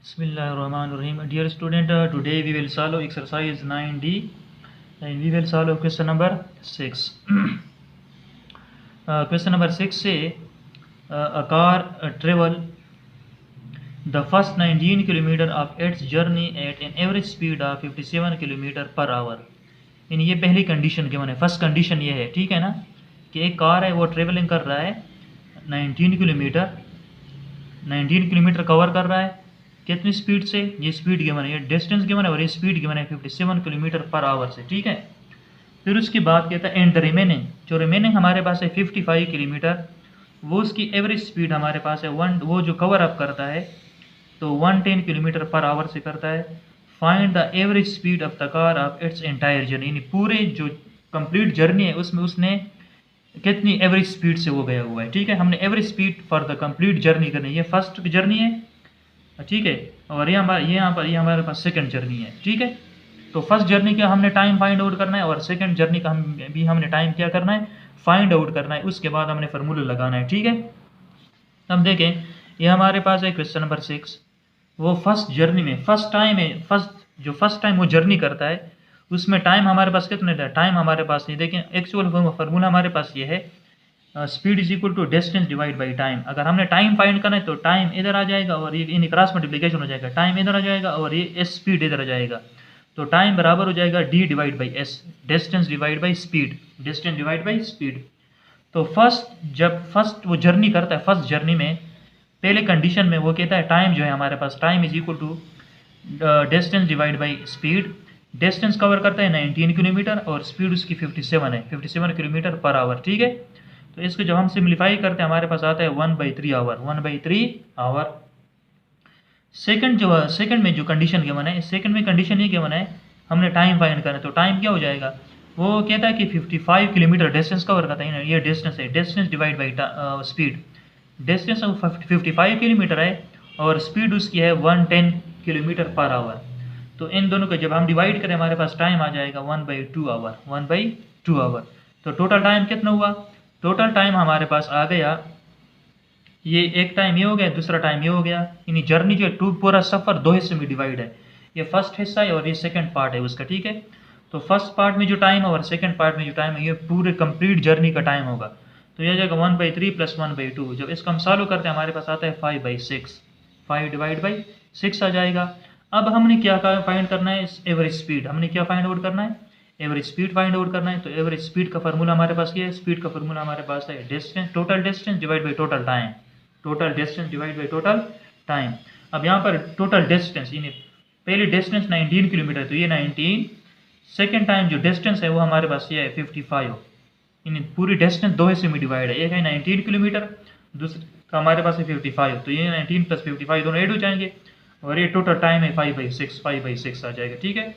Bismillahirrahmanirrahim. Dear student, today we will solve exercise 9D and we will solve question number 6. Question number 6 say a car travel the first 19 km of its journey at an average speed of 57 km per hour. यानी ये पहली condition given है, first condition ये है, ठीक है ना, कि एक कार है वो ट्रेवलिंग कर रहा है 19 किलोमीटर कवर कर रहा है कितनी स्पीड से, ये स्पीड गिवन है, ये डिस्टेंस गिवन है और ये स्पीड गिवन है 57 किलोमीटर पर आवर से, ठीक है। फिर उसकी बात कहता है एंड द रिमेनिंग, जो रिमेनिंग हमारे पास है 55 किलोमीटर, वो उसकी एवरेज स्पीड हमारे पास है वो जो कवर अप करता है तो 110 किलोमीटर पर आवर से करता है। Find the average speed of the car of its entire journey, यानी पूरे जो कंप्लीट जर्नी है उसमें उसने कितनी एवरेज स्पीड से वो गया हुआ है, ठीक है। हमने average speed for the complete journey करनी है, ये फर्स्ट जर्नी है, ठीक है, और ये हमारे पास सेकंड जर्नी है, ठीक है। तो फर्स्ट जर्नी का हमने टाइम फाइंड आउट करना है और सेकंड जर्नी का हमने टाइम क्या करना है, फाइंड आउट करना है। उसके बाद हमने फार्मूला लगाना है, ठीक है। अब देखें ये हमारे पास है क्वेश्चन नंबर 6, वो फर्स्ट जर्नी में फर्स्ट टाइम वो जर्नी करता है उसमें टाइम हमारे पास कितने था, टाइम हमारे पास नहीं, देखें एक्चुअल फार्मूला हमारे पास ये है speed is equal to distance divide by time. अगर हमने टाइम फाइंड करना है तो टाइम इधर आ जाएगा और ये इन क्रॉस मल्टीप्लिकेशन हो जाएगा, टाइम इधर आ जाएगा और ये एस स्पीड इधर आ जाएगा, तो टाइम बराबर हो जाएगा D divide by S, distance divide by speed. तो फर्स्ट वो जर्नी करता है, फर्स्ट जर्नी में पहले कंडीशन में वो कहता है टाइम जो है हमारे पास time is equal to distance divide by speed. Distance cover करता है 19 किलोमीटर और स्पीड उसकी 57 है, 57 किलोमीटर पर आवर, ठीक है। तो इसको जब हम सिंप्लीफाई करते हैं हमारे पास आता है 1/3 आवर। सेकंड में जो कंडीशन गिवन है, सेकंड में कंडीशन ये गिवन है हमने टाइम फाइंड करना है, तो टाइम क्या हो जाएगा, वो कहता है कि 55 किलोमीटर डिस्टेंस कवर करता है, ये डिस्टेंस है, distance divide by speed. Distance 55 kilometre है और स्पीड उसकी है 110 किलोमीटर पर आवर। तो इन दोनों को जब हम डिवाइड करें हमारे पास टाइम आ जाएगा 1/2 आवर। तो टोटल टाइम कितना हुआ, टोटल टाइम हमारे पास आ गया, ये एक टाइम ये हो गया, दूसरा टाइम ये हो गया, यानी जर्नी जो पूरा सफ़र दो हिस्से में डिवाइड है, ये फर्स्ट हिस्सा है और ये सेकंड पार्ट है उसका, ठीक है। तो फर्स्ट पार्ट में जो टाइम है और सेकंड पार्ट में जो टाइम है ये पूरे कंप्लीट जर्नी का टाइम होगा। तो यह जाएगा 1/3 + 1/2। जब इसको हम सॉल्व करते हैं हमारे पास आता है 5/6, 5 डिवाइड बाई 6 आ जाएगा। अब हमने क्या फाइंड करना है, एवरेज स्पीड, हमने क्या फाइंड आउट करना है, एवरेज स्पीड फाइंड आउट करना है। तो एवरेज स्पीड का फार्मूला हमारे पास क्या है, स्पीड का फार्मूला हमारे पास है distance, total distance divide by total time, total distance divide by total time. अब यहाँ पर टोटल डिस्टेंस, यानी पहली डिस्टेंस 19 किलोमीटर, तो ये 19, सेकेंड टाइम जो डिस्टेंस है वो हमारे पास ये है 55, यानी पूरी डिस्टेंस दो हिस्से में डिवाइड है, एक है 19 किलोमीटर, दूसरा हमारे पास है 55, तो ये 19 + 55 दोनों ऐड हो जाएंगे और ये टोटल टाइम है 5/6 आ जाएगा, ठीक है।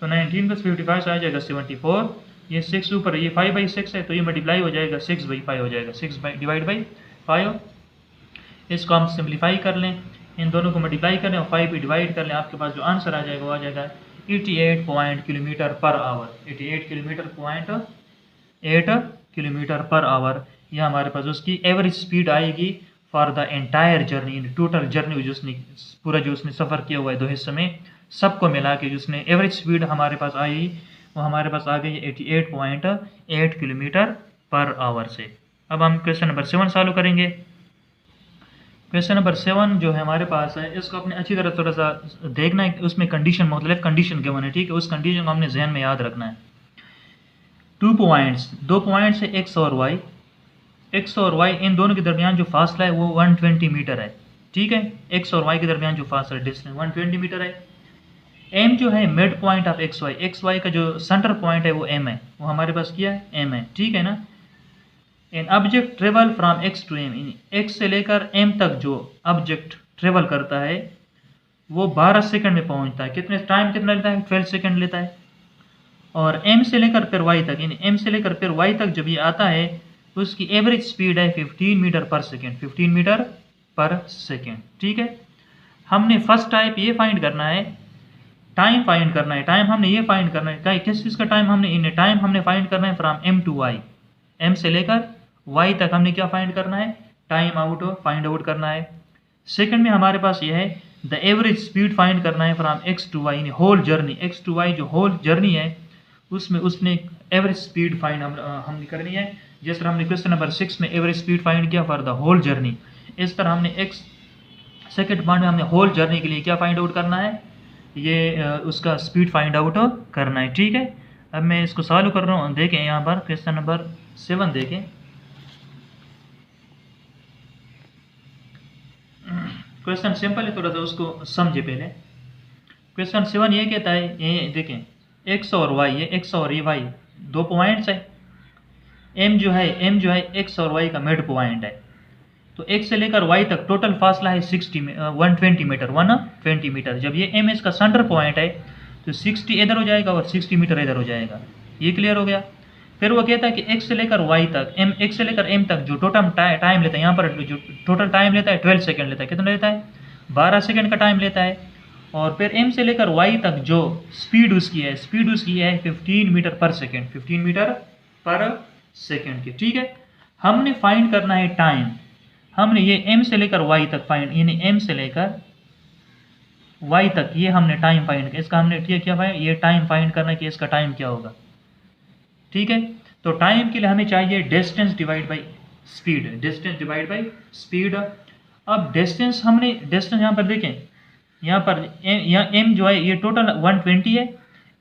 तो 19 + 55 से आ जाएगा 74, ये 6 ऊपर ये 5/6 है तो ये मल्टीप्लाई हो जाएगा 6/5 हो जाएगा, 6 डिवाइड बाई 5। इसको हम सिंप्लीफाई कर लें, इन दोनों को मल्टीप्लाई कर लें और 5 पे डिवाइड कर लें, आपके पास जो आंसर आ जाएगा वो आ जाएगा 88 kilometre per hour, 88 kilometre per hour. यह हमारे पास उसकी एवरेज स्पीड आएगी for the entire journey, total journey जो उसने सफ़र किया हुआ है दो हिस्से में, सबको मिला के जिसने एवरेज स्पीड हमारे पास आई वो हमारे पास आ गई 88.8 किलोमीटर पर आवर से। अब हम क्वेश्चन नंबर 7 सॉल्व करेंगे। क्वेश्चन नंबर 7 जो है हमारे पास है, इसको अपने अच्छी तरह थोड़ा सा देखना है, उसमें कंडीशन मुख्तलिफ कंडीशन गिवन है, ठीक है, उस कंडीशन को हमने जहन में याद रखना है। 2 पॉइंट्स है एक्स और वाई, इन दोनों के दरमियान जो फासला है वो 120 मीटर है, ठीक है। एक्स और वाई के दरमियान जो फासला डिस्टेंस 120 मीटर है। एम जो है mid point of X Y का जो सेंटर पॉइंट है वो एम है, वो हमारे पास क्या है, एम है, ठीक है ना। An object travel from X to M, X से लेकर एम तक जो ऑब्जेक्ट ट्रेवल करता है वो 12 सेकंड में पहुंचता है, कितना लेता है, 12 सेकंड लेता है। और एम से लेकर फिर वाई तक, यानी एम से लेकर फिर वाई तक जब ये आता है तो उसकी एवरेज स्पीड है 15 मीटर पर सेकेंड, ठीक है। हमने फर्स्ट टाइप ये फाइंड करना है, टाइम फाइंड करना है, टाइम हमने ये फाइंड करना है, किस चीज़ का टाइम हमने फाइंड करना है from M to Y, M से लेकर वाई तक हमने क्या फाइंड करना है, टाइम फाइंड आउट करना है। सेकंड में हमारे पास ये है द एवरेज स्पीड फाइंड करना है फ्रॉम एक्स टू वाई, यानी whole journey, X to Y जो होल जर्नी है उसमें उसने एवरेज स्पीड फाइंड हमने करनी है। जिस तरह हमने क्वेश्चन नंबर 6 में एवरेज स्पीड फाइंड किया फॉर द होल जर्नी, इस तरह हमने एक्स सेकेंड पार्ट में हमने होल जर्नी के लिए क्या फाइंड आउट करना है, ये उसका स्पीड फाइंड आउट करना है। ठीक है, अब मैं इसको सॉल्व कर रहा हूँ। देखें यहाँ पर क्वेश्चन नंबर 7 देखें। क्वेश्चन सिंपल है, थोड़ा सा उसको समझे पहले। क्वेश्चन 7 ये कहता है, ये देखें एक्स और वाई, ये एक्स और ये वाई दो पॉइंट्स है। एम जो है एक्स और वाई का मिड पॉइंट है। तो एक्स से लेकर वाई तक टोटल फासला है 120 मीटर, 120 मीटर। जब ये एम इसका सेंटर पॉइंट है तो 60 इधर हो जाएगा और 60 मीटर इधर हो जाएगा। ये क्लियर हो गया। फिर वो कहता है कि एक्स से लेकर वाई तक, एक्स से लेकर एम तक जो टोटल टाइम लेता है, यहाँ पर जो टोटल टाइम लेता है 12 सेकेंड लेता है। कितना लेता है? 12 सेकेंड का टाइम लेता है। और फिर एम से लेकर वाई तक जो स्पीड उसकी है 15 मीटर पर सेकेंड, 15 मीटर पर सेकेंड की। ठीक है, हमने फाइंड करना है टाइम। हमने ये एम से लेकर वाई तक फाइंड, यानी एम से लेकर वाई तक ये हमने टाइम फाइंड किया। इसका हमने ठीक क्या फाइंड, ये टाइम फाइंड करना कि इसका टाइम क्या होगा। ठीक है, तो टाइम के लिए हमें चाहिए distance divide by speed, distance divide by speed. अब डिस्टेंस हमने, डिस्टेंस यहाँ पर देखें, यहाँ पर यहाँ एम जो है ये टोटल 120 है।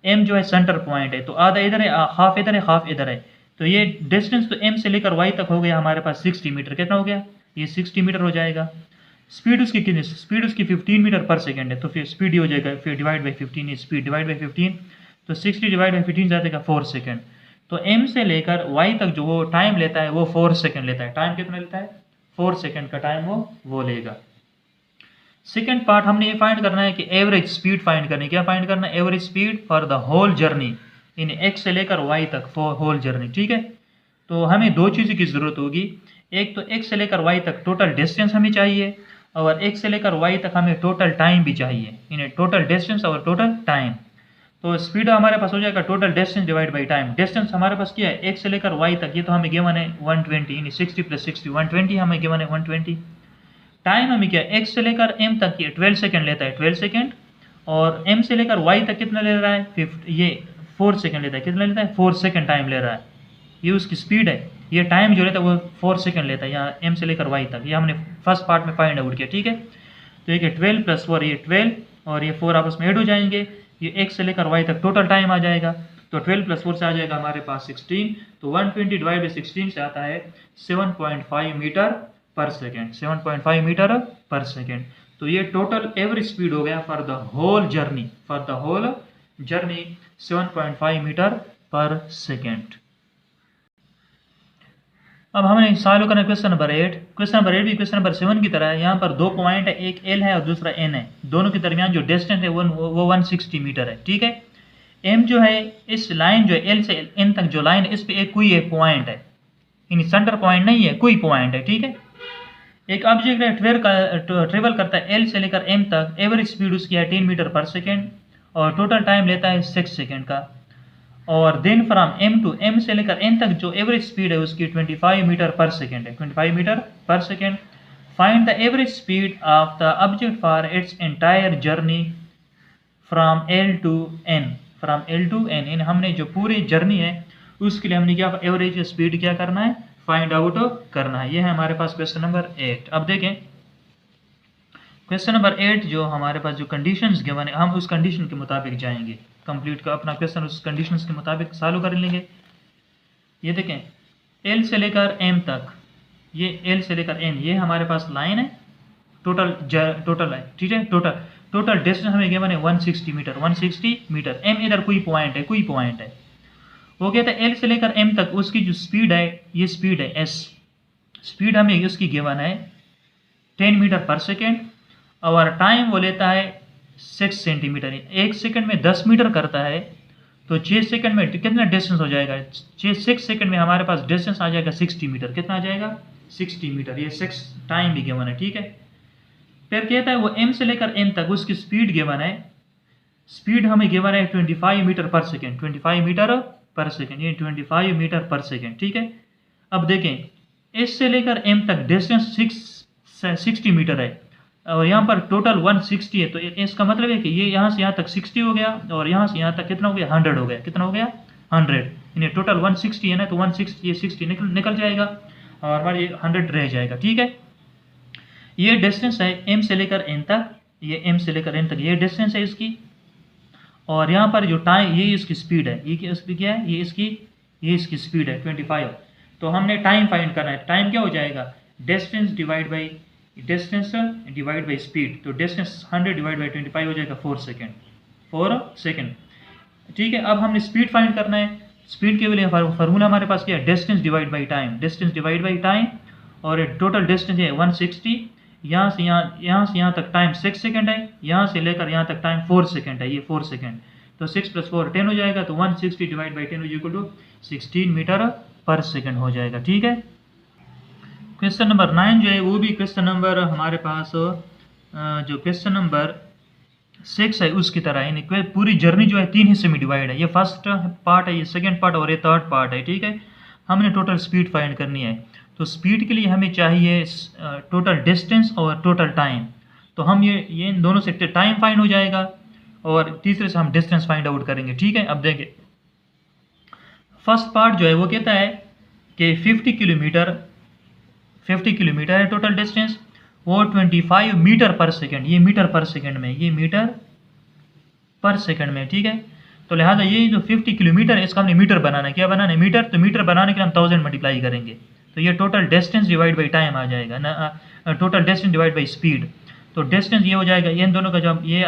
एम जो है सेंटर पॉइंट है, तो आधा इधर है, हाफ इधर है, हाफ इधर है। तो ये डिस्टेंस तो एम से लेकर वाई तक हो गया हमारे पास 60 मीटर। कितना हो गया? ये 60 मीटर हो जाएगा। स्पीड उसकी कितनी? स्पीड उसकी 15 मीटर पर सेकेंड है। तो फिर स्पीड ही हो जाएगा, फिर divide by 15, speed divide by 15, तो 60 डिवाइड बाई 15 जाएगा 4 सेकेंड। तो एम से लेकर वाई तक जो वो टाइम लेता है वो 4 सेकेंड लेता है। टाइम कितना लेता है? 4 सेकेंड का टाइम वो लेगा। सेकेंड पार्ट हमने ये फाइंड करना है कि एवरेज स्पीड फाइंड करनी। क्या फाइंड करना है? Average speed for the whole journey, in X से लेकर वाई तक फॉर होल जर्नी। ठीक है, तो हमें दो चीज़ों की ज़रूरत होगी। एक तो एक्स से लेकर वाई तक टोटल डिस्टेंस हमें चाहिए, और एक्स से लेकर वाई तक हमें टोटल टाइम भी चाहिए, इन्हें टोटल डिस्टेंस और टोटल टाइम। तो स्पीड हमारे पास हो जाएगा total distance divide by time. Distance हमारे पास क्या है? एक्स से लेकर वाई तक, ये तो हमें गिवन है 120, यानी 60 + 60 120 हमें गिवन है 120। टाइम हमें क्या है? एक्स से लेकर एम तक ये 12 सेकेंड लेता है, 12 सेकेंड। और एम से लेकर वाई तक कितना ले रहा है? ये 4 सेकेंड लेता है। कितना लेता है? 4 सेकेंड टाइम ले रहा है। ये उसकी स्पीड है। ये टाइम जो लेता है वो 4 सेकेंड लेता है, यहाँ एम से लेकर वाई तक। ये हमने फर्स्ट पार्ट में फाइंड आउट किया। ठीक है, तो ये 12 + 4 ये 12, और ये 4 आपस में ऐड हो जाएंगे। ये एक्स से लेकर वाई तक टोटल टाइम आ जाएगा। तो 12 + 4 से आ जाएगा हमारे पास 16। तो 120 डिवाइड बाई 16 से आता है 7.5 मीटर पर सेकेंड, 7.5 मीटर पर सेकेंड। तो ये टोटल एवरेज स्पीड हो गया for the whole journey, for the whole journey 7.5 metre पर सेकेंड। अब हमने सॉल्व करना क्वेश्चन नंबर 8। क्वेश्चन नंबर 8 भी क्वेश्चन नंबर 7 की तरह है। यहाँ पर दो पॉइंट है, एक एल है और दूसरा एन है। दोनों के दरमियान जो डिस्टेंस है वो 160 मीटर है। ठीक है, एम जो है इस लाइन जो है एल से एन तक जो लाइन है इस पर कोई एक पॉइंट है, यानी सेंटर पॉइंट नहीं है, कोई पॉइंट है। ठीक है, एक ऑब्जेक्ट है ट्रेवल करता है एल से लेकर एम तक। एवरेज स्पीड उसकी है 10 मीटर पर सेकेंड और टोटल टाइम लेता है 6 सेकेंड का। और then from M to, M से लेकर एन तक जो एवरेज स्पीड है उसकी 25 मीटर पर सेकेंड है, 25 मीटर पर second. Find the average speed of the object for its entire journey from L to N, from L to N. इन हमने जो पूरी जर्नी है उसके लिए हमने क्या एवरेज स्पीड क्या करना है? फाइंड आउट करना है। ये है हमारे पास क्वेश्चन नंबर 8। अब देखें क्वेश्चन नंबर 8 जो हमारे पास जो कंडीशंस गिवन है, हम उस कंडीशन के मुताबिक जाएंगे। कंप्लीट का अपना क्वेश्चन उस कंडीशंस के मुताबिक सॉल्व कर लेंगे। ये देखें एल से लेकर एम तक, ये एल से लेकर एम, ये हमारे पास लाइन है, टोटल है। ठीक है, टोटल डिस्टेंस हमें गिवन है 160 मीटर, 160 मीटर। एम इधर कोई पॉइंट है, कोई पॉइंट है। वो कहता है एल से लेकर एम तक उसकी जो स्पीड है, ये स्पीड है एस। स्पीड हमें उसकी गिवन है 10 मीटर पर सेकेंड, और टाइम वो लेता है 6 सेंटीमीटर। 1 सेकंड में 10 मीटर करता है, तो 6 सेकंड में कितना डिस्टेंस हो जाएगा? 6 सेकंड में हमारे पास डिस्टेंस आ जाएगा 60 मीटर। कितना आ जाएगा? 60 मीटर। ये 6 टाइम भी गिवन है। ठीक है, फिर कहता है वो एम से लेकर एन तक उसकी स्पीड गिवन है। स्पीड हमें गिवन है 25 मीटर पर सेकेंड, 25 मीटर पर सेकेंड, ये 25 मीटर पर सेकेंड। ठीक है, अब देखें एस से लेकर एम तक डिस्टेंस 60 मीटर है। और यहाँ पर टोटल 160 है, तो इसका मतलब है कि ये यहाँ से यहाँ तक 60 हो गया और यहाँ से यहाँ तक कितना हो गया 100 हो गया। कितना हो गया 100, यानी टोटल 160 है ना, तो 160 ये 60 निकल जाएगा और हमारे 100 रह जाएगा। ठीक है, ये डिस्टेंस है एम से लेकर एन तक, ये एम से लेकर एन तक ये डिस्टेंस है इसकी। और यहाँ पर जो टाइम, ये इसकी स्पीड है, ये स्पीड क्या है, ये इसकी स्पीड है 25। तो हमने टाइम फाइंड करना है। टाइम क्या हो जाएगा, डिस्टेंस डिवाइड बाई स्पीड। तो डिस्टेंस 100 डिवाइड बाई 25 हो जाएगा 4 सेकेंड। ठीक है, अब हमने स्पीड फाइंड करना है। स्पीड के लिए फार्मूला हमारे पास क्या है, डिस्टेंस डिवाइड बाई टाइम, और टोटल डिस्टेंस है 160। यहाँ से यहाँ तक टाइम 6 सेकेंड है, यहाँ से लेकर यहाँ तक टाइम 4 सेकेंड है, ये 4 सेकेंड। तो 6 + 4 10 हो जाएगा, तो 160 divide by 10 equal to 16 metre पर सेकेंड हो जाएगा। ठीक है, क्वेश्चन नंबर 9 जो है वो भी क्वेश्चन नंबर हमारे पास जो क्वेश्चन नंबर 6 है उसकी तरह है। पूरी जर्नी जो है 3 हिस्से में डिवाइड है। ये फर्स्ट पार्ट है, ये सेकंड पार्ट और ये थर्ड पार्ट है। ठीक है, हमने टोटल स्पीड फाइंड करनी है। तो स्पीड के लिए हमें चाहिए टोटल डिस्टेंस और टोटल टाइम। तो हम ये इन दोनों से टाइम फाइंड हो जाएगा और तीसरे से हम डिस्टेंस फाइंड आउट करेंगे। ठीक है, अब देखिए फर्स्ट पार्ट जो है वो कहता है कि 50 किलोमीटर है टोटल डिस्टेंस, वो 25 मीटर पर सेकेंड, ये मीटर पर सेकेंड में, ये मीटर पर सेकेंड में। ठीक है, तो लिहाजा ये जो 50 किलोमीटर है इसका हमने मीटर बनाना है। क्या बनाना है, मीटर। तो मीटर बनाने के लिए हम 1000 मल्टीप्लाई करेंगे, तो ये total distance divide by time आ जाएगा ना, total distance divide by speed. तो डिस्टेंस ये हो जाएगा, ये इन दोनों का जब ये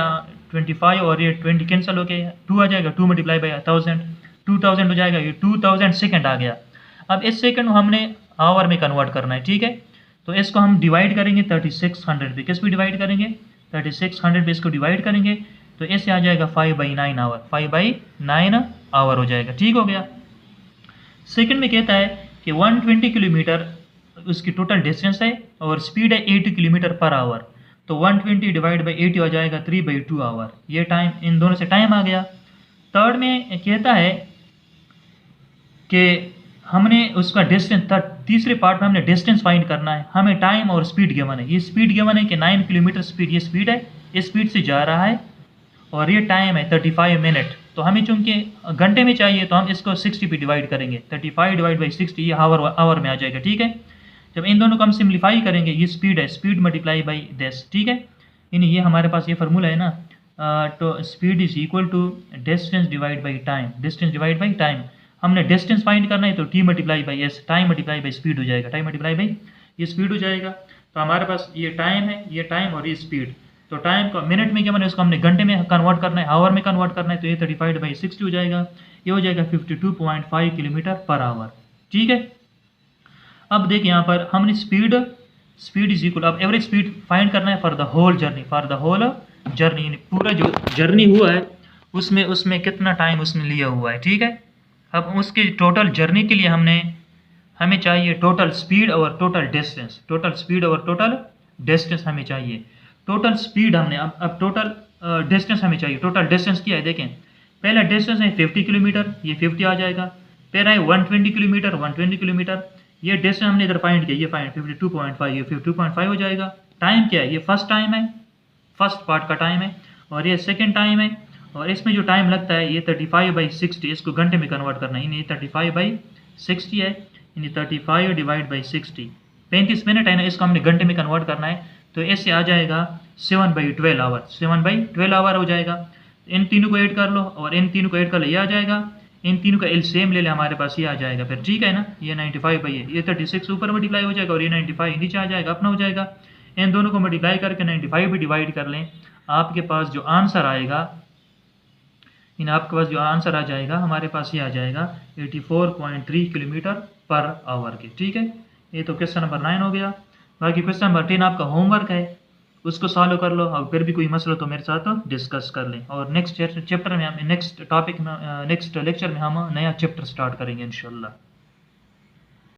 25 और ये 20 कैंसिल हो गया, 2 आ जाएगा, 2 मल्टीप्लाई बाई 1000, 2000 हो जाएगा, ये 2000 सेकेंड आ गया। अब इस सेकेंड को हमने आवर में कन्वर्ट करना है। ठीक है, तो इसको हम डिवाइड करेंगे 3600 पे। किस पे डिवाइड करेंगे, 3600 पे इसको डिवाइड करेंगे, तो इससे आ जाएगा 5/9 आवर, 5/9 आवर हो जाएगा। ठीक हो गया। सेकंड में कहता है कि 120 किलोमीटर उसकी टोटल डिस्टेंस है और स्पीड है 80 किलोमीटर पर आवर। तो 120 डिवाइड बाई 80 हो जाएगा 3/2 आवर। ये टाइम, इन दोनों से टाइम आ गया। थर्ड में कहता है कि हमने उसका डिस्टेंस, तीसरे पार्ट में हमने डिस्टेंस फाइंड करना है। हमें टाइम और स्पीड गिवन है। ये स्पीड गिवन है कि 9 किलोमीटर स्पीड, ये स्पीड है, इस स्पीड से जा रहा है, और ये टाइम है 35 मिनट। तो हमें चूंकि घंटे में चाहिए तो हम इसको 60 पे डिवाइड करेंगे, 35 डिवाइड बाई 60 ये आवर में आ जाएगा। ठीक है, जब इन दोनों को हम सिंप्लीफाई करेंगे, ये स्पीड है, स्पीड मल्टीप्लाई बाई दिस। ठीक है, यानी ये हमारे पास ये फार्मूला है ना, तो speed is equal to distance divide by time, distance divide by time. हमने डिस्टेंस फाइंड करना है तो T multiply by S, time multiply by speed हो जाएगा, टाइम मल्टीप्लाई बाई ये स्पीड हो जाएगा। तो हमारे पास ये टाइम है, ये टाइम और ये स्पीड। तो टाइम को मिनट में क्या मैंने उसको हमने घंटे में कन्वर्ट करना है, आवर में कन्वर्ट करना है, तो ये 35/60 हो जाएगा, ये हो जाएगा 52.5 किलोमीटर पर आवर। ठीक है, अब देखिए यहाँ पर हमने स्पीड इज इक्वल, अब एवरेज स्पीड फाइंड करना है फॉर द होल जर्नी, पूरा जो जर्नी हुआ है उसमें कितना टाइम उसने लिया हुआ है। ठीक है, अब उसके टोटल जर्नी के लिए हमें चाहिए टोटल स्पीड और टोटल डिस्टेंस हमें चाहिए। टोटल स्पीड हमने, अब टोटल डिस्टेंस हमें चाहिए। टोटल डिस्टेंस क्या है, देखें पहला डिस्टेंस है 50 किलोमीटर, ये 50 आ जाएगा। फिर है 120 किलोमीटर, ये डिस्टेंस हमने इधर फाइंड किया, ये फाइंड 52.5, ये 52.5 हो जाएगा। टाइम क्या है, ये फर्स्ट पार्ट का टाइम है, और ये सेकेंड टाइम है, और इसमें जो टाइम लगता है ये 35/60, इसको घंटे में कन्वर्ट करना है, यानी 35/60 है, यानी 35 डिवाइड बाई 60, 35 मिनट है ना, इसको हमने घंटे में कन्वर्ट करना है। तो इससे आ जाएगा 7/12 आवर, 7/12 आवर हो जाएगा। इन तीनों को ऐड कर लो और इन तीनों को ऐड कर लो, ये आ जाएगा। इन तीनों का एलसीएम ले ले, हमारे पास ये आ जाएगा फिर। ठीक है ना, ये 95 ये 36 ऊपर मल्टीप्लाई हो जाएगा और ये 95 नीचे आ जाएगा, अपना हो जाएगा। इन दोनों को मल्टीप्लाई करके 95 भी डिवाइड कर लें, आपके पास जो आंसर आएगा, आपके पास जो आंसर आ जाएगा, हमारे पास ये आ जाएगा 84.3 किलोमीटर पर आवर के। ठीक है, ये तो क्वेश्चन नंबर 9 हो गया। बाकी क्वेश्चन नंबर 10 आपका होमवर्क है, उसको सॉल्व कर लो, और फिर भी कोई मसला तो मेरे साथ डिस्कस कर लें। और नेक्स्ट चैप्टर में हम, नेक्स्ट लेक्चर में हम नया चैप्टर स्टार्ट करेंगे इंशाल्लाह।